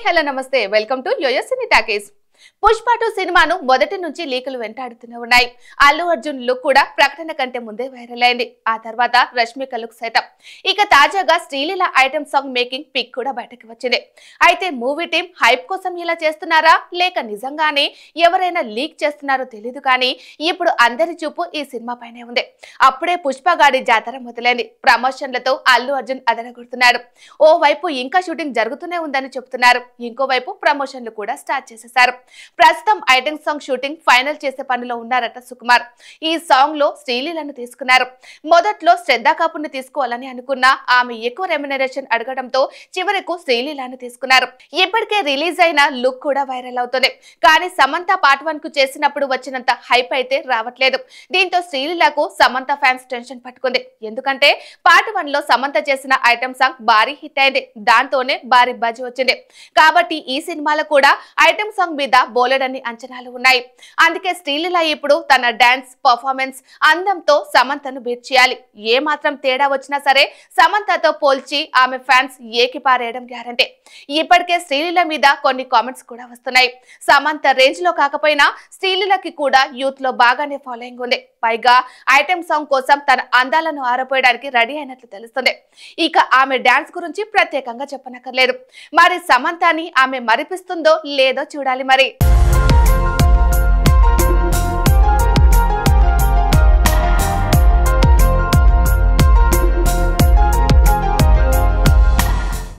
Hello నమస్తే welcome to YoYo Cine Talkies. Pushpa 2 సినిమాను మొదటి నుంచి లీకులు వెంటాడుతూనే ఉన్నాయి. అల్లు అర్జున్ లుక్ కూడా ప్రకటన కంటే ముందే వైరల్ అయింది. ఆ తర్వాత రష్మిక లుక్ సైతం. ఇక తాజాగా Sreeleela item song making pic కూడా బయటకు వచ్చింది. అయితే మూవీ టీం హైప్ కోసం ఇలా చేస్తున్నారా లేక నిజంగానే ఎవరైనా లీక్ చేస్తున్నారో తెలియదు కానీ ఇప్పుడు అందరి చూపు ఈ సినిమా పైనే ఉంది. అప్పుడే పుష్ప గాడి జాతర మొదలైంది. ప్రమోషన్లతో అల్లు అర్జున్ అదరగొడుతున్నాడు. ఓ వైపు ఇంకా షూటింగ్ జరుగుతూనే ఉందని చెబుతున్నారు. ఇంకోవైపు ప్రమోషన్లు కూడా స్టార్ట్ చేసేశారు. ప్రస్తుతం ఐటెం సాంగ్ షూటింగ్ ఫైనల్ చేసే పనిలో ఉన్నారట సుకుమార్. ఈ సాంగ్ లో శ్రీలీలను తీసుకున్నారు. మొదట్లో శ్రద్ధా కపూర్ ని తీసుకోవాలని అనుకున్నా ఆమె ఎక్కువ రెమ్యునరేషన్ అడగడంతో చివరకు శ్రీలీలను తీసుకున్నారు. ఇప్పటికే రిలీజ్ అయిన లుక్ కూడా వైరల్ అవుతుంది. కానీ సమంత పార్ట్ 1 కు చేసినప్పుడు వచ్చినంత హైప్ అయితే రావట్లేదు. దీంతో శ్రీలీలకు సమంత ఫ్యాన్స్ టెన్షన్ పట్టుకుంది. ఎందుకంటే పార్ట్ 1 లో సమంత చేసిన ఐటెం సాంగ్ భారీ హిట్ అయింది. దాంతోనే భారీ బజ్ వచ్చింది. కాబట్టి ఈ సినిమాలో కూడా ఐటెం సాంగ్ మీద బోలెడన్ని అంచనాలు ఉన్నాయి. అందుకే శ్రీలీల ఇప్పుడు తన డాన్స్ పర్ఫార్మెన్స్ అందంతో సమంతను బీట్ చేయాలి. ఏ మాత్రం తేడా వచ్చినా సరే సమంతతో పోల్చి ఆమె ఫ్యాన్స్ ఏకిపారేయడం గ్యారంటీ. ఇప్పటికే శ్రీలీల మీద కొన్ని కామెంట్స్ కూడా వస్తున్నాయి. సమంత రేంజ్ లో కాకపోయినా శ్రీలీలకి కూడా యూత్ లో బాగానే ఫాలోయింగ్ ఉంది. పైగా ఐటెం సాంగ్ కోసం తన అందాలను ఆరపోయడానికి రెడీ అయినట్లు తెలుస్తుంది. ఇక ఆమె డాన్స్ గురించి ప్రత్యేకంగా చెప్పనక్కర్లేదు. మరి సమంతని ఆమె మరిపిస్తుందో లేదో చూడాలి మరి.